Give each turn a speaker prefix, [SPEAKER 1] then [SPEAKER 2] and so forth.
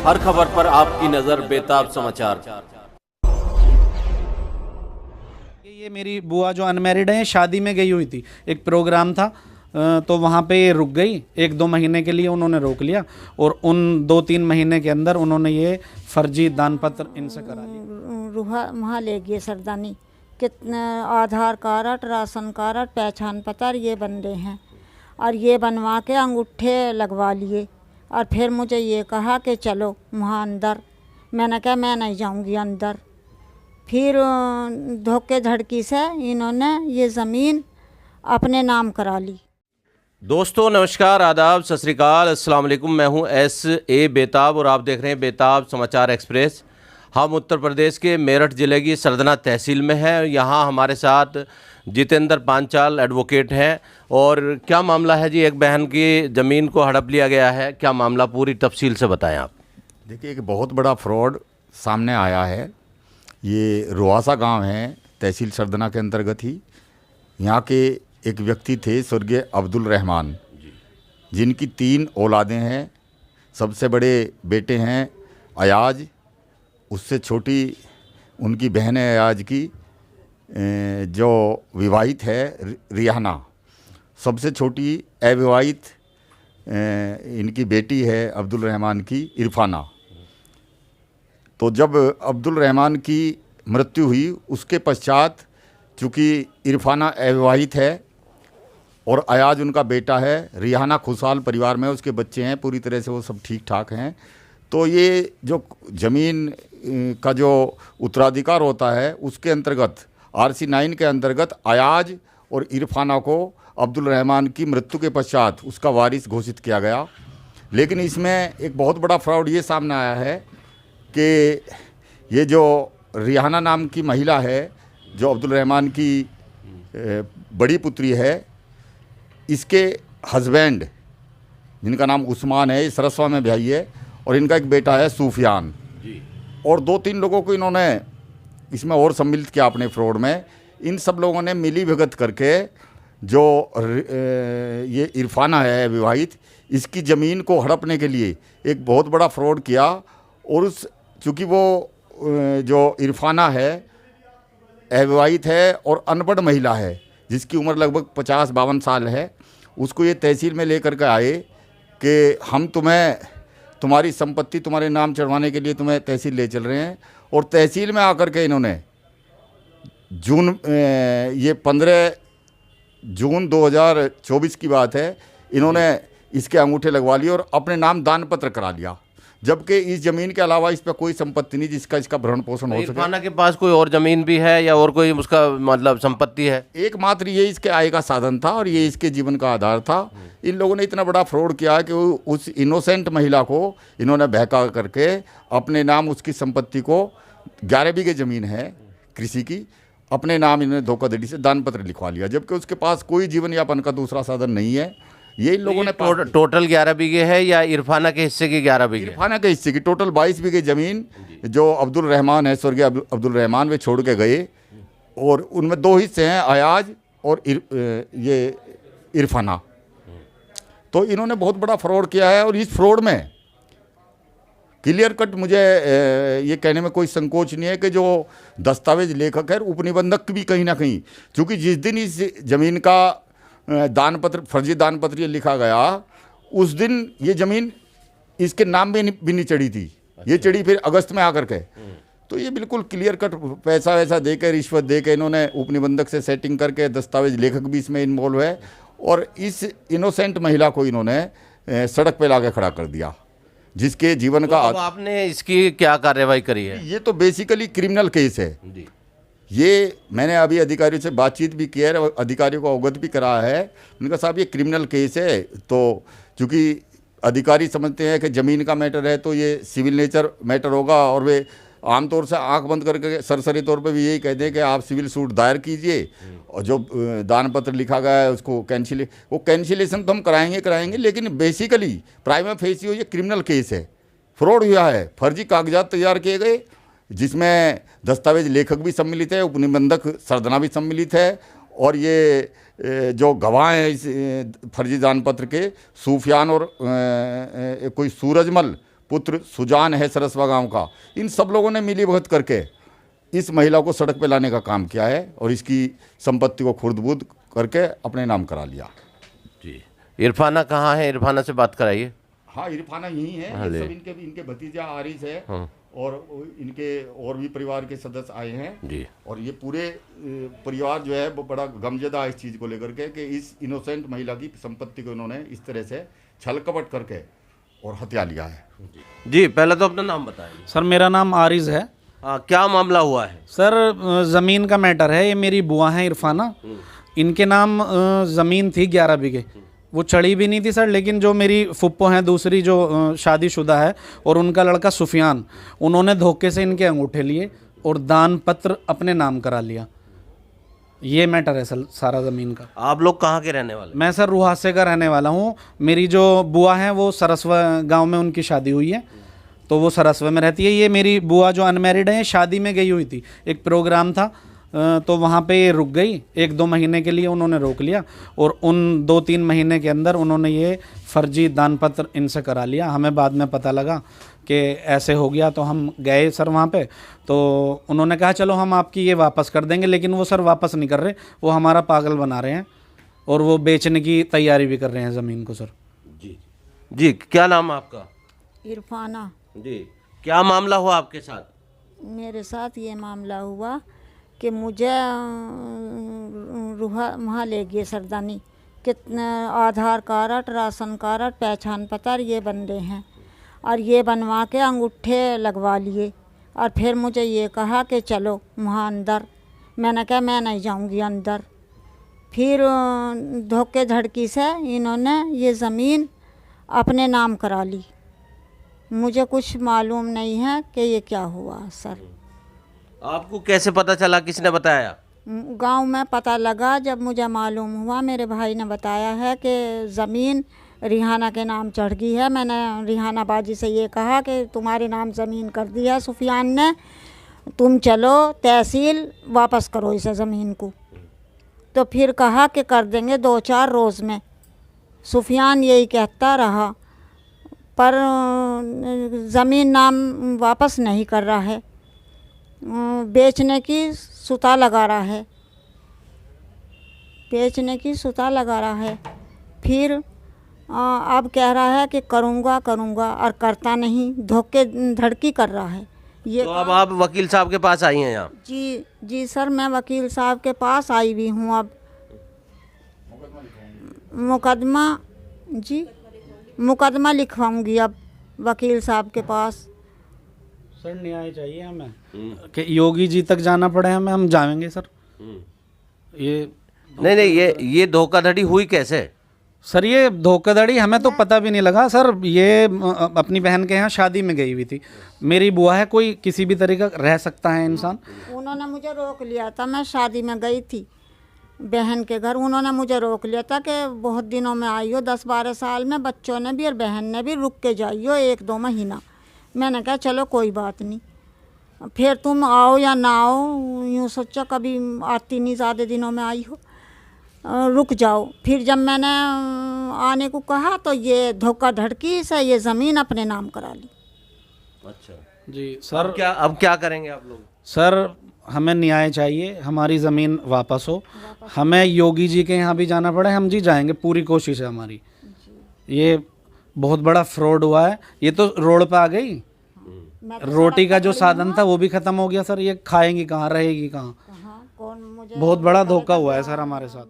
[SPEAKER 1] हर खबर पर आपकी नजर बेताब समाचार।
[SPEAKER 2] ये मेरी बुआ जो अनमैरिड है, शादी में गई हुई थी, एक प्रोग्राम था तो वहाँ पे ये रुक गई। 1-2 महीने के लिए उन्होंने रोक लिया और उन 2-3 महीने के अंदर उन्होंने ये फर्जी दान पत्र इनसे करा लिया।
[SPEAKER 3] रूहा वहाँ ले गए सरदानी, कितने आधार कार्ड, राशन कार्ड, पहचान पत्र ये बन रहे हैं और ये बनवा के अंगूठे लगवा लिए और फिर मुझे ये कहा कि चलो वहाँ अंदर। मैंने कहा मैं नहीं जाऊँगी अंदर। फिर धोखे धड़की से इन्होंने ये ज़मीन अपने नाम करा ली।
[SPEAKER 1] दोस्तों नमस्कार, आदाब, सत श्री अकाल, अस्सलाम वालेकुम। मैं हूं S.A. बेताब और आप देख रहे हैं बेताब समाचार एक्सप्रेस। हम उत्तर प्रदेश के मेरठ ज़िले की सरदना तहसील में हैं। यहाँ हमारे साथ जितेंद्र पांचाल एडवोकेट हैं। और क्या मामला है जी? एक बहन की ज़मीन को हड़प लिया गया है, क्या मामला, पूरी तफसील से बताएं आप।
[SPEAKER 4] देखिए, एक बहुत बड़ा फ्रॉड सामने आया है। ये रुआसा गांव है, तहसील सरदना के अंतर्गत ही। यहाँ के एक व्यक्ति थे स्वर्गीय अब्दुल रहमान, जिनकी 3 औलादें हैं। सबसे बड़े बेटे हैं अयाज, उससे छोटी उनकी बहन है अयाज की जो विवाहित है रियाना। सबसे छोटी अविवाहित इनकी बेटी है अब्दुल रहमान की इरफाना। तो जब अब्दुल रहमान की मृत्यु हुई उसके पश्चात, चूँकि इरफाना अविवाहित है और अयाज उनका बेटा है, रिहाना खुशहाल परिवार में उसके बच्चे हैं, पूरी तरह से वो सब ठीक ठाक हैं। तो ये जो ज़मीन का जो उत्तराधिकार होता है उसके अंतर्गत RC 9 के अंतर्गत अयाज और इरफाना को अब्दुल रहमान की मृत्यु के पश्चात उसका वारिस घोषित किया गया। लेकिन इसमें एक बहुत बड़ा फ्रॉड ये सामने आया है कि ये जो रिहाना नाम की महिला है, जो अब्दुल रहमान की बड़ी पुत्री है, इसके हस्बैंड जिनका नाम उस्मान है, सरसवा में भाई है, और इनका एक बेटा है सूफियान जी। और 2-3 लोगों को इन्होंने इसमें और सम्मिलित किया अपने फ्रॉड में। इन सब लोगों ने मिली भगत करके जो ये इरफाना है विवाहित, इसकी ज़मीन को हड़पने के लिए एक बहुत बड़ा फ्रॉड किया। और उस चूँकि वो जो इरफाना है अविवाहित है और अनपढ़ महिला है, जिसकी उम्र लगभग 50-52 साल है, उसको ये तहसील में लेकर के आए कि हम तुम्हारी संपत्ति तुम्हारे नाम चढ़वाने के लिए तुम्हें तहसील ले चल रहे हैं। और तहसील में आकर के इन्होंने ये 15 जून 2024 की बात है, इन्होंने इसके अंगूठे लगवा लिए और अपने नाम दान पत्र करा लिया, जबकि इस ज़मीन के अलावा इस पर कोई संपत्ति नहीं जिसका इसका भरण पोषण हो सके।
[SPEAKER 1] इरफाना के पास कोई और ज़मीन भी है या और कोई उसका मतलब संपत्ति है?
[SPEAKER 4] एकमात्र ये इसके आय का साधन था और ये इसके जीवन का आधार था। इन लोगों ने इतना बड़ा फ्रॉड किया कि उस इनोसेंट महिला को इन्होंने बहका करके अपने नाम उसकी संपत्ति को 11 बीघे ज़मीन है कृषि की, अपने नाम इन्होंने धोखाधड़ी से दान पत्र लिखवा लिया, जबकि उसके पास कोई जीवन यापन का दूसरा साधन नहीं है। ये इन लोगों ने
[SPEAKER 1] टोटल 11 बीघे है या इरफाना के हिस्से की 11 बीघे?
[SPEAKER 4] इरफाना के हिस्से की टोटल 22 बीघे ज़मीन जो अब्दुल रहमान है, स्वर्गीय अब्दुल रहमान, वे छोड़ के गए। और उनमें 2 हिस्से हैं, अयाज और ये इरफाना। तो इन्होंने बहुत बड़ा फ्रॉड किया है। और इस फ्रॉड में क्लियर कट मुझे ये कहने में कोई संकोच नहीं है कि जो दस्तावेज लेखक है, उपनिबंधक भी कहीं ना कहीं, चूँकि जिस दिन इस ज़मीन का दान पत्र, फर्जी दान पत्र ये लिखा गया, उस दिन ये ज़मीन इसके नाम में भी नहीं चढ़ी थी। ये चढ़ी फिर अगस्त में आकर के। तो ये बिल्कुल क्लियर कट पैसा वैसा दे के, रिश्वत दे के इन्होंने उपनिबंधक से सेटिंग करके, दस्तावेज लेखक भी इसमें इन्वॉल्व है, और इस इनोसेंट महिला को इन्होंने सड़क पे लाके खड़ा कर दिया, जिसके जीवन का।
[SPEAKER 1] तो आपने इसकी क्या कार्रवाई करी है?
[SPEAKER 4] ये तो बेसिकली क्रिमिनल केस है जी। ये मैंने अभी अधिकारियों से बातचीत भी की है और अधिकारियों को अवगत भी कराया है। उनका साहब ये क्रिमिनल केस है, तो चूँकि अधिकारी समझते हैं कि ज़मीन का मैटर है तो ये सिविल नेचर मैटर होगा, और वे आमतौर से आंख बंद करके सरसरी तौर पे भी यही कहते हैं कि आप सिविल सूट दायर कीजिए और जो दान पत्र लिखा गया है उसको कैंसिलेशन तो हम कराएंगे, लेकिन बेसिकली प्राइमा फेसियो ये क्रिमिनल केस है। फ्रॉड हुआ है, फर्जी कागजात तैयार किए गए, जिसमें दस्तावेज लेखक भी सम्मिलित है, उपनिबंधक सरदना भी सम्मिलित है, और ये जो गवाह हैं इस फर्जी दान पत्र के, सूफियान और कोई सूरजमल पुत्र सुजान है सरसवा गांव का, इन सब लोगों ने मिली भगत करके इस महिला को सड़क पे लाने का काम किया है और इसकी संपत्ति को खुर्द-बुर्द करके अपने नाम करा लिया।
[SPEAKER 1] जी, इरफाना कहाँ है? इरफाना से बात कराइए।
[SPEAKER 4] हाँ, इरफाना यही है, ये सब इनके भतीजा आरिस है और इनके और भी परिवार के सदस्य आए हैं
[SPEAKER 1] जी।
[SPEAKER 4] और ये पूरे परिवार जो है वो बड़ा गमजदा है इस चीज़ को लेकर के कि इस इनोसेंट महिला की संपत्ति को इन्होंने इस तरह से छल कपट करके और हत्या लिया है।
[SPEAKER 1] जी, पहले तो अपना नाम बताइए।
[SPEAKER 2] सर मेरा नाम आरिज है।
[SPEAKER 1] क्या मामला हुआ है?
[SPEAKER 2] सर ज़मीन का मैटर है। ये मेरी बुआ हैं इरफाना, इनके नाम ज़मीन थी 11 बीघे। वो चढ़ी भी नहीं थी सर, लेकिन जो मेरी फुप्पो हैं दूसरी जो शादीशुदा है और उनका लड़का सुफियान, उन्होंने धोखे से इनके अंगूठे लिए और दान पत्र अपने नाम करा लिया। ये मैटर है सर सारा ज़मीन का।
[SPEAKER 1] आप लोग कहाँ के रहने वाले?
[SPEAKER 2] मैं सर रुहासे का रहने वाला हूँ। मेरी जो बुआ है वो सरसवा गांव में उनकी शादी हुई है, तो वो सरसवे में रहती है। ये मेरी बुआ जो अनमैरिड है, शादी में गई हुई थी, एक प्रोग्राम था तो वहाँ पे ये रुक गई। 1-2 महीने के लिए उन्होंने रोक लिया और उन 2-3 महीने के अंदर उन्होंने ये फर्जी दान पत्र इनसे करा लिया। हमें बाद में पता लगा कि ऐसे हो गया, तो हम गए सर वहाँ पे, तो उन्होंने कहा चलो हम आपकी ये वापस कर देंगे, लेकिन वो सर वापस नहीं कर रहे, वो हमारा पागल बना रहे हैं और वो बेचने की तैयारी भी कर रहे हैं ज़मीन को। सर
[SPEAKER 1] जी जी, क्या नाम है आपका?
[SPEAKER 3] इरफाना।
[SPEAKER 1] जी, क्या मामला हुआ आपके साथ?
[SPEAKER 3] मेरे साथ ये मामला हुआ कि मुझे वहाँ ले गए सरदानी, कितने आधार कार्ड, राशन कार्ड, पहचान पत्र ये बन रहे हैं और ये बनवा के अंगूठे लगवा लिए और फिर मुझे ये कहा कि चलो वहाँ अंदर। मैंने कहा मैं नहीं जाऊँगी अंदर। फिर धोखे धड़की से इन्होंने ये ज़मीन अपने नाम करा ली। मुझे कुछ मालूम नहीं है कि ये क्या हुआ सर।
[SPEAKER 1] आपको कैसे पता चला, किसने बताया?
[SPEAKER 3] गांव में पता लगा जब मुझे मालूम हुआ, मेरे भाई ने बताया है कि ज़मीन रिहाना के नाम चढ़ गई है। मैंने रिहाना बाजी से ये कहा कि तुम्हारे नाम ज़मीन कर दी है सुफियान ने, तुम चलो तहसील वापस करो इसे ज़मीन को। तो फिर कहा कि कर देंगे 2-4 रोज़ में। सुफियान यही कहता रहा, पर ज़मीन नाम वापस नहीं कर रहा है, बेचने की सुता लगा रहा है, बेचने की सुता लगा रहा है। फिर अब कह रहा है कि करूँगा करूँगा और करता नहीं, धोखे धड़की कर रहा है ये।
[SPEAKER 1] तो अब आप वकील साहब के पास आई हैं यहाँ?
[SPEAKER 3] जी जी सर, मैं वकील साहब के पास आई भी हूँ। अब मुकदमा लिखवाऊंगी अब वकील साहब के पास।
[SPEAKER 2] सर न्याय चाहिए हमें कि योगी जी तक जाना पड़े हमें, हम जाएंगे सर। ये
[SPEAKER 1] नहीं, ये धोखाधड़ी हुई कैसे?
[SPEAKER 2] सर ये धोखाधड़ी हमें तो पता भी नहीं लगा सर। ये अपनी बहन के यहाँ शादी में गई हुई थी। मेरी बुआ है, कोई किसी भी तरीका रह सकता है इंसान।
[SPEAKER 3] उन्होंने मुझे रोक लिया था, मैं शादी में गई थी बहन के घर। उन्होंने मुझे रोक लिया था कि बहुत दिनों में आई हो, 10-12 साल में, बच्चों ने भी और बहन ने भी, रुक के जाइयो 1-2 महीना। मैंने कहा चलो कोई बात नहीं, फिर तुम आओ या ना आओ, यूँ सोचा कभी आती नहीं, ज़्यादा दिनों में आई हो, रुक जाओ। फिर जब मैंने आने को कहा तो ये धोखा धड़की से ये ज़मीन अपने नाम करा ली।
[SPEAKER 1] अच्छा
[SPEAKER 2] जी सर।
[SPEAKER 1] अब क्या करेंगे आप लोग?
[SPEAKER 2] सर हमें न्याय चाहिए, हमारी ज़मीन वापस हो। हमें योगी जी के यहाँ भी जाना पड़े, हम जी जाएंगे, पूरी कोशिश है हमारी। ये बहुत बड़ा फ्रॉड हुआ है। ये तो रोड पे आ गई, रोटी का जो साधन था वो भी ख़त्म हो गया सर। ये खाएंगी कहाँ, रहेगी कहाँ?
[SPEAKER 3] कौन मुझे
[SPEAKER 2] बहुत बड़ा धोखा हुआ है सर हमारे साथ।